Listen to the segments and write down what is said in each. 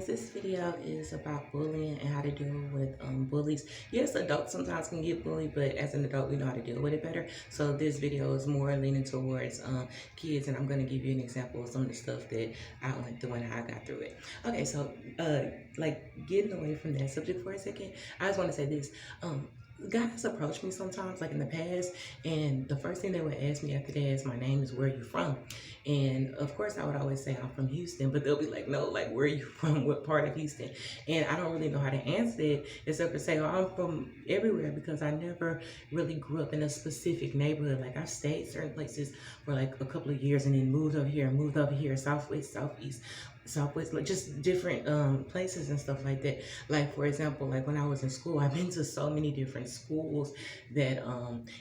this video is about bullying and how to deal with bullies. Yes, adults sometimes can get bullied, but as an adult, we know how to deal with it better. So this video is more leaning towards kids, and I'm going to give you an example of some of the stuff that I went through and how I got through it. Okay, so like getting away from that subject for a second, I just want to say this. Guys approach me sometimes, like in the past, and the first thing they would ask me after that is, my name is, where you from? And of course I would always say I'm from Houston, but they'll be like, no, like, where are you from? What part of Houston? And I don't really know how to answer it except for say, oh, I'm from everywhere, because I never really grew up in a specific neighborhood. Like, I've stayed certain places for like a couple of years and then moved over here, southwest, southwest, like just different places and stuff like that. Like, for example, like when I was in school, I've been to so many different schools that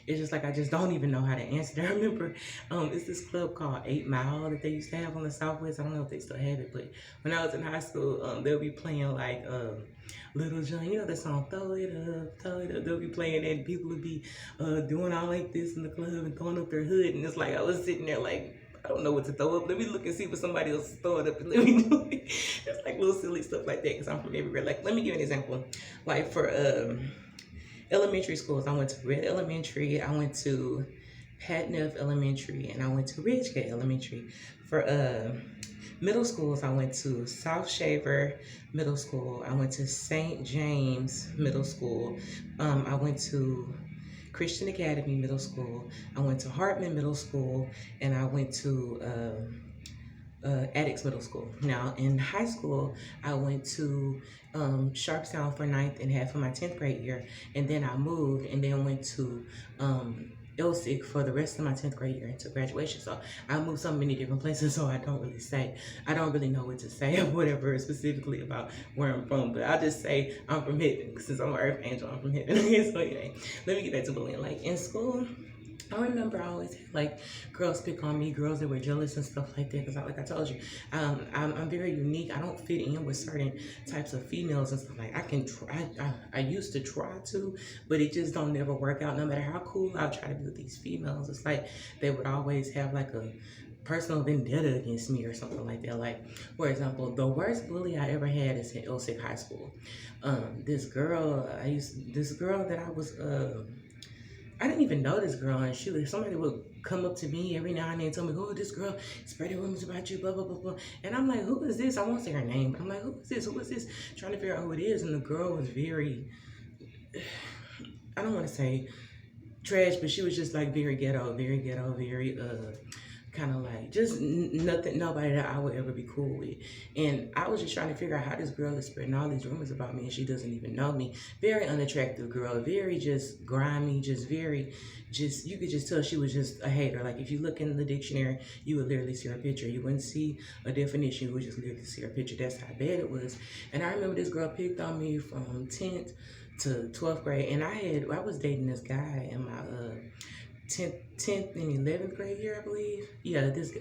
it's just like I just don't even know how to answer that. I remember it's this club called 8 Mile that they used to have on the southwest. I don't know if they still have it, but when I was in high school, they'll be playing like Little John, you know the song, throw it up, throw it up. They'll be playing that, and people will be doing all like this in the club and throwing up their hood, and it's like I was sitting there like, I don't know what to throw up. Let me look and see what somebody else is throwing up and let me do it. It's like little silly stuff like that, because I'm from everywhere. Like, let me give you an example. Like for elementary schools, I went to Red Elementary, I went to Patneuf Elementary, and I went to Ridgegate Elementary. For middle schools, I went to South Shaver Middle School, I went to St. James Middle School, I went to Christian Academy Middle School, I went to Hartman Middle School, and I went to Addicts Middle School. Now, in high school, I went to Sharpstown for 9th and half of my 10th grade year, and then I moved and then went to Ilsic for the rest of my 10th grade year until graduation. So I moved so many different places, so I don't really know what to say or whatever specifically about where I'm from, but I'll just say I'm from Heaven, since I'm an Earth Angel, I'm from Heaven. So anyway, let me get back to bullying. Like in school, I remember I always had like girls pick on me, girls that were jealous and stuff like that, because like I told you, I'm very unique. I don't fit in with certain types of females and stuff. Like I used to try to, but it just don't never work out. No matter how cool I try to be with these females, it's like they would always have like a personal vendetta against me or something like that. Like, for example, the worst bully I ever had is in Ilsic High School. This girl that I was I didn't even know this girl, and somebody would come up to me every now and then and tell me, oh, this girl spreading rumors about you, blah, blah, blah, blah. And I'm like, who is this? I won't say her name, but I'm like, who is this? Who is this? Trying to figure out who it is. And the girl was very, I don't want to say trash, but she was just like very ghetto, very kind of like just nobody that I would ever be cool with. And I was just trying to figure out how this girl is spreading all these rumors about me and she doesn't even know me. Very unattractive girl, very just grimy, you could just tell she was just a hater. Like, if you look in the dictionary, you would literally see her picture. You wouldn't see a definition, you would just literally see her picture. That's how bad it was. And I remember this girl picked on me from 10th to 12th grade, and I was dating this guy in my 10th and 11th grade year, I believe. 10th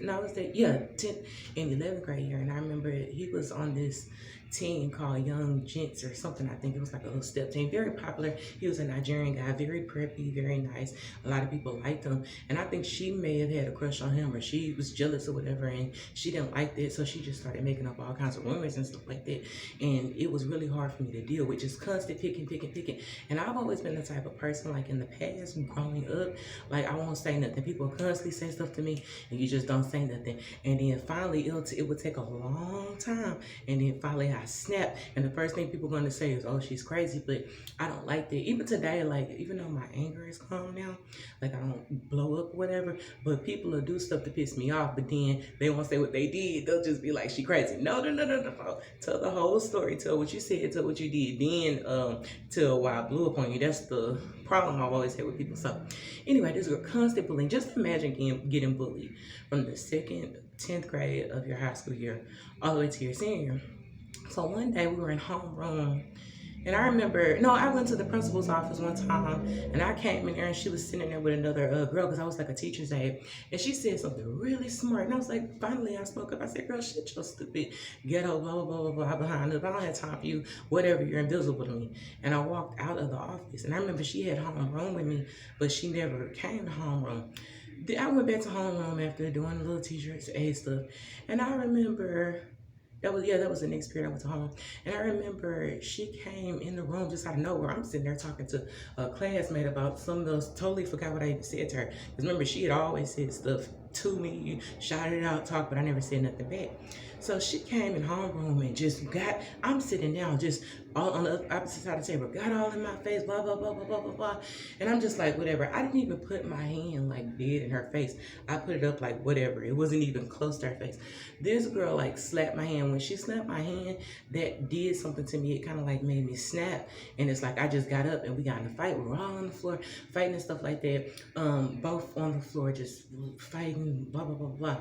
and 11th grade year. And I remember he was on this team called Young Gents or something. I think it was like a little step team. Very popular. He was a Nigerian guy, very preppy, very nice. A lot of people liked him. And I think she may have had a crush on him, or she was jealous or whatever, and she didn't like that, so she just started making up all kinds of rumors and stuff like that. And it was really hard for me to deal with, just constant picking. And I've always been the type of person, like in the past, growing up, like I won't say nothing. People constantly say stuff to me, and you just don't say nothing. And then finally, it would take a long time, and then finally I snap, and the first thing people are going to say is, oh, she's crazy. But I don't like that. Even today, like, even though my anger is calm now, like I don't blow up or whatever, but people will do stuff to piss me off, but then they won't say what they did. They'll just be like, she crazy. No. Tell the whole story. Tell what you said. Tell what you did. Then tell why I blew up on you. That's the problem I've always had with people. So anyway, this girl constant bullying. Just imagine getting bullied from the 2nd, 10th grade of your high school year all the way to your senior year. So one day we were in homeroom, and I remember, I went to the principal's office one time, and I came in there, and she was sitting there with another girl, because I was like a teacher's aide, and she said something really smart, and I was like, finally I spoke up. I said, girl, shut your stupid ghetto blah, blah, blah, blah, blah behind us. I don't have time for you, whatever, you're invisible to me. And I walked out of the office, and I remember she had homeroom with me, but she never came to homeroom. I went back to homeroom after doing a little teacher's aide stuff, and I remember that was the next period I went to home. And I remember she came in the room just out of nowhere. I'm sitting there talking to a classmate about something else. Totally forgot what I even said to her. Because remember, she had always said stuff to me, shouted it out, talked, but I never said nothing back. So she came in homeroom and just got, I'm sitting down just all on the opposite side of the table, got all in my face, blah, blah, blah, blah, blah, blah, blah. And I'm just like, whatever. I didn't even put my hand like dead in her face. I put it up like whatever. It wasn't even close to her face. This girl like slapped my hand. When she slapped my hand, that did something to me. It kind of like made me snap. And it's like I just got up and we got in a fight. We were all on the floor fighting and stuff like that. Both on the floor just fighting, blah, blah, blah, blah.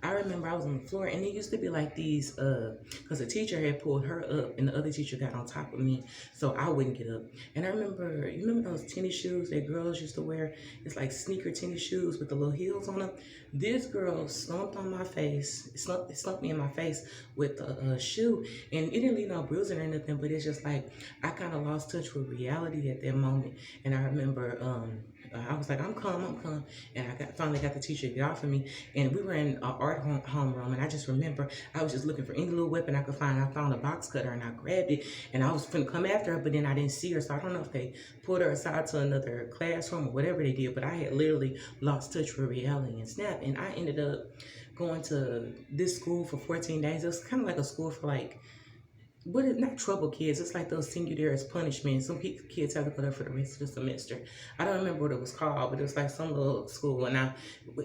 I remember I was on the floor and it used to be like these, because the teacher had pulled her up and the other teacher got on top of me so I wouldn't get up. And I remember, you remember those tennis shoes that girls used to wear? It's like sneaker tennis shoes with the little heels on them. This girl slumped on my face, slumped me in my face with a shoe, and it didn't leave no bruising or nothing, but it's just like I kind of lost touch with reality at that moment. And I remember I was like, I'm calm, and I finally got the teacher to get off of me, and we were in an art homeroom, and I just remember I was just looking for any little weapon I could find. I found a box cutter, and I grabbed it, and I was finna come after her, but then I didn't see her, so I don't know if they pulled her aside to another classroom or whatever they did, but I had literally lost touch with reality and snap, and I ended up going to this school for 14 days. It was kind of like a school for like, what is not trouble kids, it's like they'll send you there as punishment. Some kids have to go there for the rest of the semester. I don't remember what it was called, but it was like some little school, and I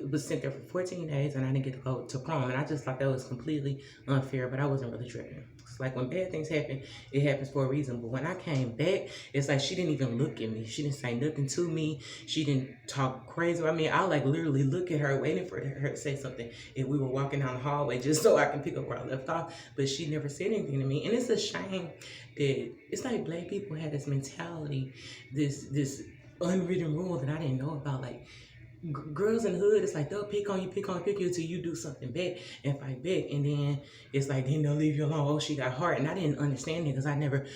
was sent there for 14 days and I didn't get to go to prom, and I just thought that was completely unfair, but I wasn't really tripping. It's like when bad things happen, it happens for a reason. But when I came back, it's like she didn't even look at me. She didn't say nothing to me. She didn't talk crazy about me. I like literally look at her, waiting for her to say something. And we were walking down the hallway just so I can pick up where I left off. But she never said anything to me. And it's a shame that it's like black people had this mentality, this unwritten rule that I didn't know about. Like, girls in the hood, it's like they'll pick on you until you do something back and fight back, and then it's like then they'll leave you alone. Oh, she got heart. And I didn't understand it because I never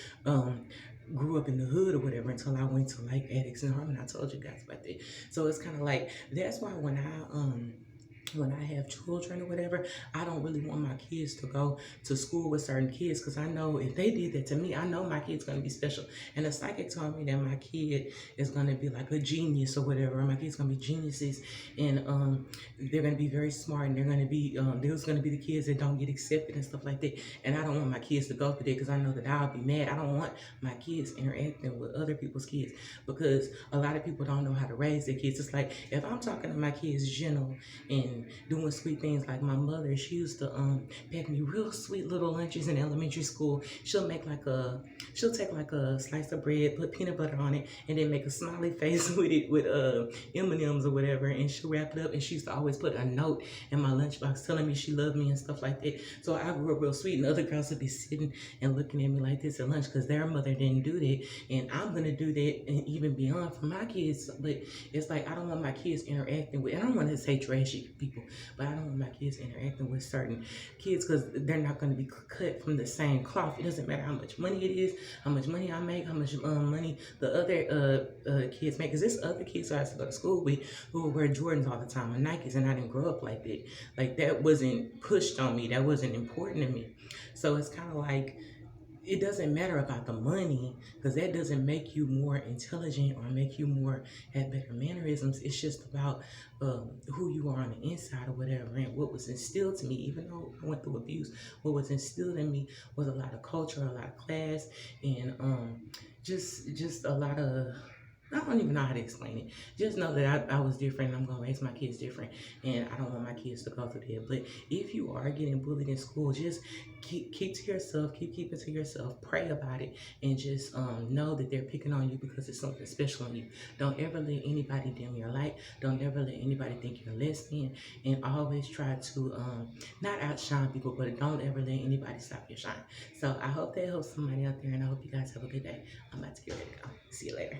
grew up in the hood or whatever until I went to like Addicts and Harmon. I told you guys about that. So it's kind of like, that's why when I have children or whatever, I don't really want my kids to go to school with certain kids, because I know if they did that to me, I know my kid's going to be special. And the psychic told me that my kid is going to be like a genius or whatever. My kid's going to be geniuses, and they're going to be very smart, and they're going to be, there's going to be the kids that don't get accepted and stuff like that. And I don't want my kids to go through that, because I know that I'll be mad. I don't want my kids interacting with other people's kids, because a lot of people don't know how to raise their kids. It's like, if I'm talking to my kids gentle and doing sweet things, like my mother, she used to pack me real sweet little lunches in elementary school. She'll take like a slice of bread, put peanut butter on it, and then make a smiley face with it with M&Ms or whatever, and she'll wrap it up, and she used to always put a note in my lunchbox telling me she loved me and stuff like that. So I grew up real sweet, and other girls would be sitting and looking at me like this at lunch because their mother didn't do that, and I'm gonna do that and even beyond for my kids. But it's like, I don't want my kids interacting with, and I don't want to say trashy people, but I don't want my kids interacting with certain kids, because they're not going to be cut from the same cloth. It doesn't matter how much money it is, how much money I make, how much money the other kids make, because there's other kids who I used to go to school with who would wear Jordans all the time and Nikes, and I didn't grow up like that. Like, that wasn't pushed on me. That wasn't important to me. So it's kind of like, it doesn't matter about the money, because that doesn't make you more intelligent or make you have better mannerisms. It's just about who you are on the inside or whatever. And what was instilled to me, even though I went through abuse, what was instilled in me was a lot of culture, a lot of class, and just a lot of, I don't even know how to explain it. Just know that I was different, and I'm going to raise my kids different, and I don't want my kids to go through that. But if you are getting bullied in school, just keep to yourself, keep it to yourself, pray about it, and just know that they're picking on you because it's something special in you. Don't ever let anybody dim your light. Don't ever let anybody think you're less than, and always try to not outshine people, but don't ever let anybody stop your shine. So I hope that helps somebody out there, and I hope you guys have a good day. I'm about to get ready to go. See you later.